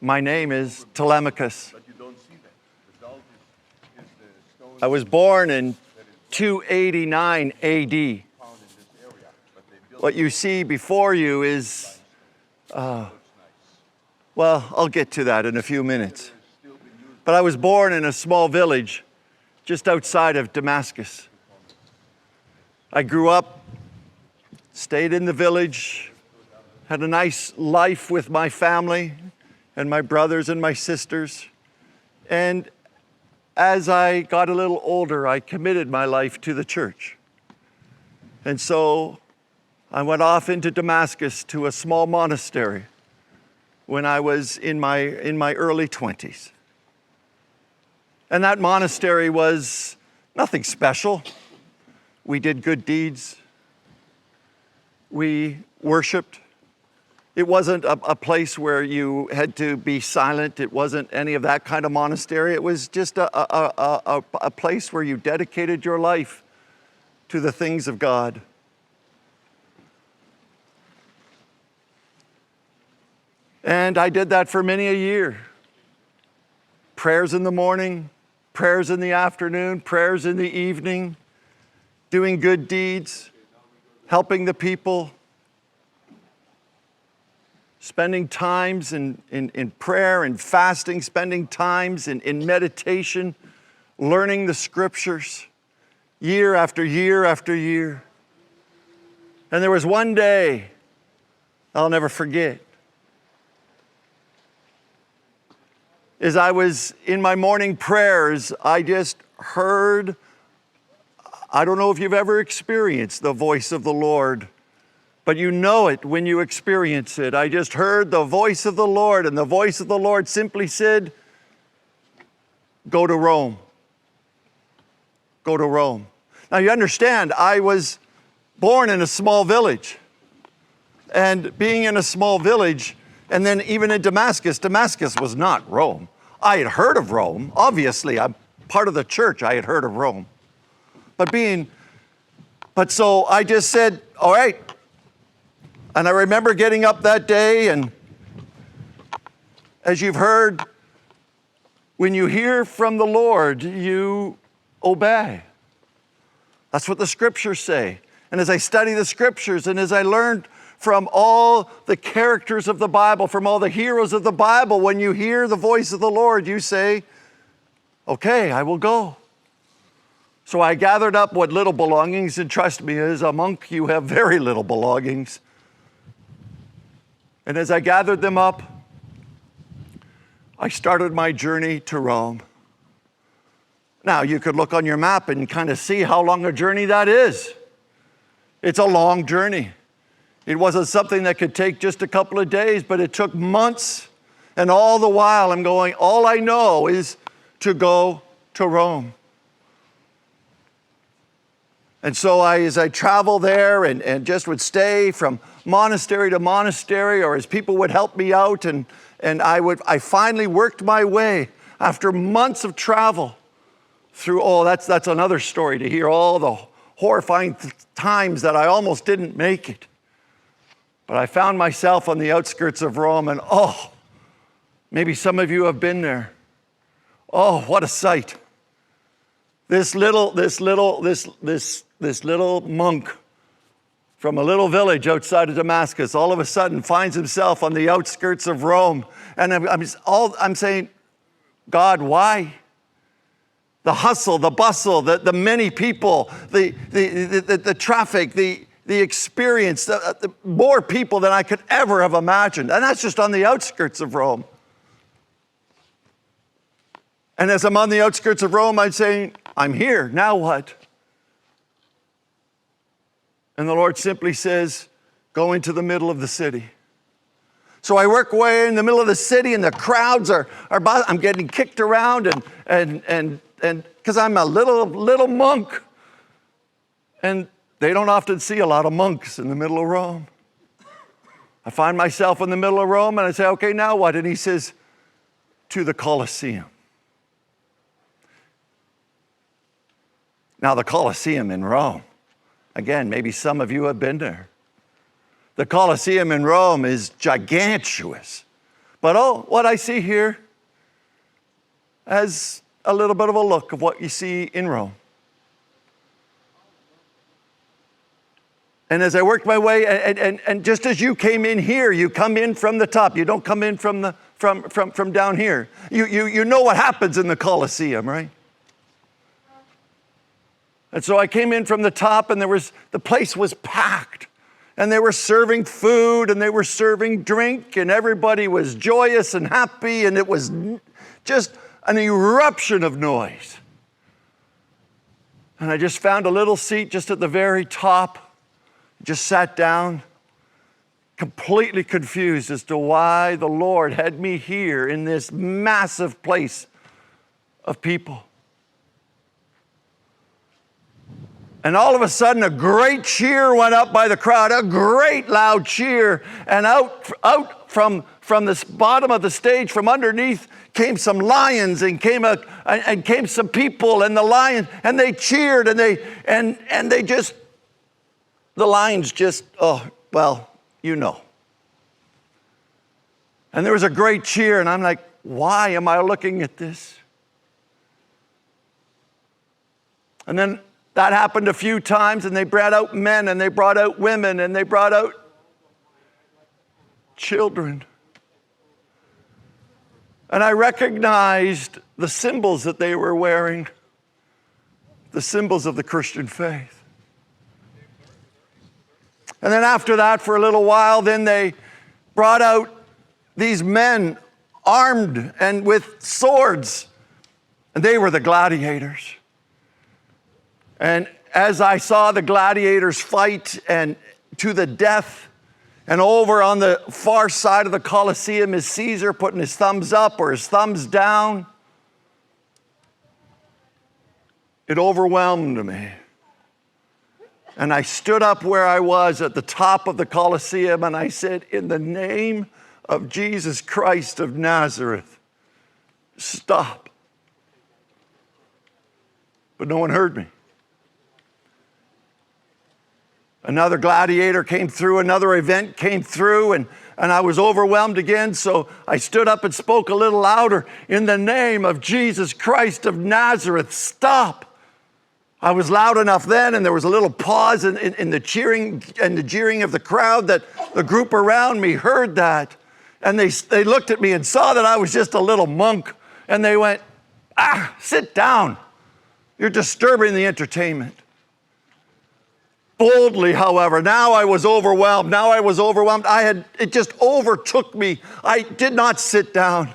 My name is Telemachus. I was born in 289 AD. What you see before you is, well, I'll get to that in a few minutes. But I was born in a small village just outside of Damascus. I grew up, stayed in the village, had a nice life with my family and my brothers and my sisters. And as I got a little older, I committed my life to the church. And so I went off into Damascus to a small monastery when I was in my early 20s. And that monastery was nothing special. We did good deeds. We worshiped. It wasn't a place where you had to be silent. It wasn't any of that kind of monastery. It was just a place where you dedicated your life to the things of God. And I did that for many a year. Prayers in the morning, prayers in the afternoon, prayers in the evening, doing good deeds, helping the people, spending times in prayer and fasting, spending times in meditation, learning the scriptures, year after year after year. And there was one day I'll never forget. As I was in my morning prayers, I just heard, I don't know if you've ever experienced the voice of the Lord, but you know it when you experience it. I just heard the voice of the Lord, and the voice of the Lord simply said, go to Rome. Go to Rome. Now you understand, I was born in a small village. And being in a small village, and then even in Damascus, Damascus was not Rome. I had heard of Rome. Obviously, I'm part of the church. I had heard of Rome. But so I just said, all right. And I remember getting up that day, and as you've heard, when you hear from the Lord, you obey. That's what the scriptures say. And as I study the scriptures, and as I learned from all the characters of the Bible, from all the heroes of the Bible, when you hear the voice of the Lord, you say, okay, I will go. So I gathered up what little belongings, and trust me, as a monk, you have very little belongings. And as I gathered them up, I started my journey to Rome. Now, you could look on your map and kind of see how long a journey that is. It's a long journey. It wasn't something that could take just a couple of days, but it took months. And all the while I'm going, all I know is to go to Rome. And so as I traveled there and just would stay from monastery to monastery, or as people would help me out, and I finally worked my way after months of travel through, that's another story, to hear all the horrifying times that I almost didn't make it. But I found myself on the outskirts of Rome, and maybe some of you have been there. Oh, what a sight. This little monk from a little village outside of Damascus all of a sudden finds himself on the outskirts of Rome. And I'm saying, God, why? The hustle, the bustle, the many people, the traffic, the experience, the more people than I could ever have imagined. And that's just on the outskirts of Rome. And as I'm on the outskirts of Rome, I'm saying, I'm here, now what? And the Lord simply says, go into the middle of the city. So I work way in the middle of the city, and the crowds are I'm getting kicked around, and because I'm a little monk. And they don't often see a lot of monks in the middle of Rome. I find myself in the middle of Rome, and I say, okay, now what? And he says, to the Colosseum. Now, the Colosseum in Rome, again, maybe some of you have been there. The Colosseum in Rome is gigantuous. But what I see here has a little bit of a look of what you see in Rome. And as I worked my way, and just as you came in here, you come in from the top. You don't come in from down here. You know what happens in the Colosseum, right? And so I came in from the top, and the place was packed. And they were serving food, and they were serving drink, and everybody was joyous and happy, and it was just an eruption of noise. And I just found a little seat just at the very top. Just sat down, completely confused as to why the Lord had me here in this massive place of people. And all of a sudden, a great cheer went up by the crowd, a great loud cheer. And out from the bottom of the stage, from underneath, came some lions and came some people, and the lions, and they cheered, and they just. The lions just, you know. And there was a great cheer, and I'm like, why am I looking at this? And then that happened a few times, and they brought out men, and they brought out women, and they brought out children. And I recognized the symbols that they were wearing, the symbols of the Christian faith. And then after that, for a little while, then they brought out these men armed and with swords. And they were the gladiators. And as I saw the gladiators fight and to the death, and over on the far side of the Colosseum is Caesar putting his thumbs up or his thumbs down, it overwhelmed me. And I stood up where I was at the top of the Colosseum, and I said, in the name of Jesus Christ of Nazareth, stop. But no one heard me. Another gladiator came through, another event came through, and I was overwhelmed again, so I stood up and spoke a little louder, in the name of Jesus Christ of Nazareth, stop. I was loud enough then, and there was a little pause in the cheering and the jeering of the crowd that the group around me heard that. And they looked at me and saw that I was just a little monk. And they went, sit down. You're disturbing the entertainment. Boldly, however, now I was overwhelmed. It just overtook me. I did not sit down.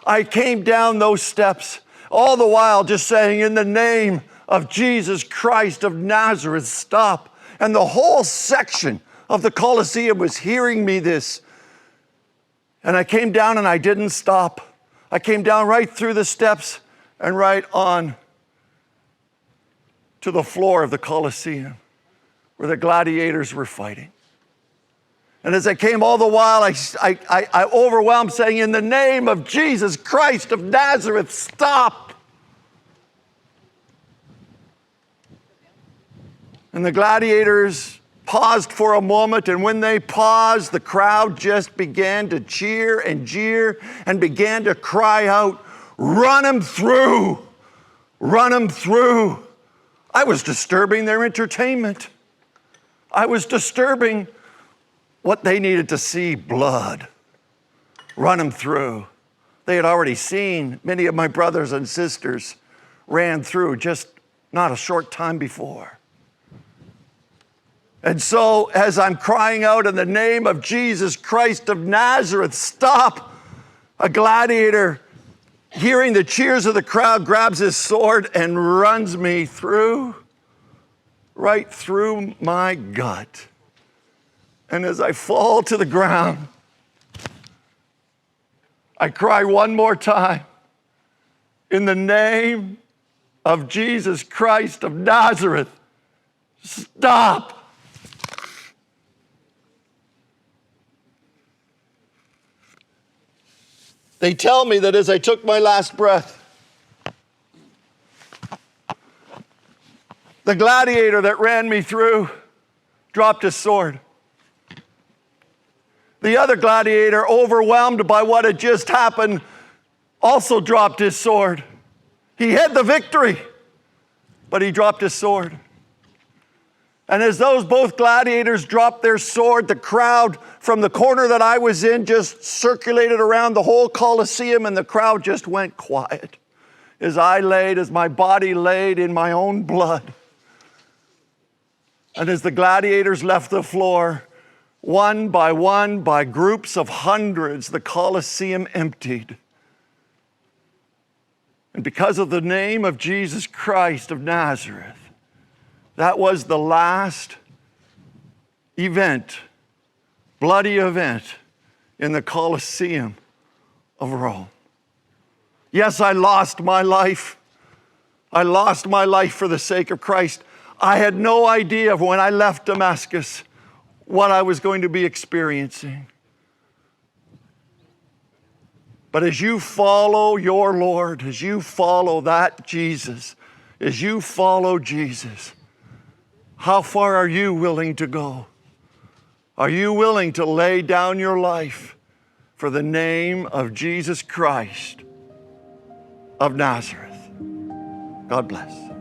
I came down those steps, all the while just saying, in the name of Jesus Christ of Nazareth, stop. And the whole section of the Colosseum was hearing me this. And I came down and I didn't stop. I came down right through the steps and right on to the floor of the Colosseum where the gladiators were fighting. And as I came all the while, I overwhelmed, saying, in the name of Jesus Christ of Nazareth, stop. And the gladiators paused for a moment, and when they paused, the crowd just began to cheer and jeer and began to cry out, run him through, run him through. I was disturbing their entertainment. I was disturbing what they needed to see, blood. Run him through. They had already seen, many of my brothers and sisters ran through just not a short time before. And so as I'm crying out in the name of Jesus Christ of Nazareth, stop, a gladiator, hearing the cheers of the crowd, grabs his sword and runs me through, right through my gut. And as I fall to the ground, I cry one more time, in the name of Jesus Christ of Nazareth, stop. They tell me that as I took my last breath, the gladiator that ran me through dropped his sword. The other gladiator, overwhelmed by what had just happened, also dropped his sword. He had the victory, but he dropped his sword. And as those both gladiators dropped their sword, the crowd from the corner that I was in just circulated around the whole Colosseum, and the crowd just went quiet as my body laid in my own blood. And as the gladiators left the floor, one, by groups of hundreds, the Colosseum emptied. And because of the name of Jesus Christ of Nazareth, that was the last event, bloody event, in the Colosseum of Rome. Yes, I lost my life. I lost my life for the sake of Christ. I had no idea when I left Damascus what I was going to be experiencing. But as you follow your Lord, as you follow that Jesus, as you follow Jesus, how far are you willing to go? Are you willing to lay down your life for the name of Jesus Christ of Nazareth? God bless.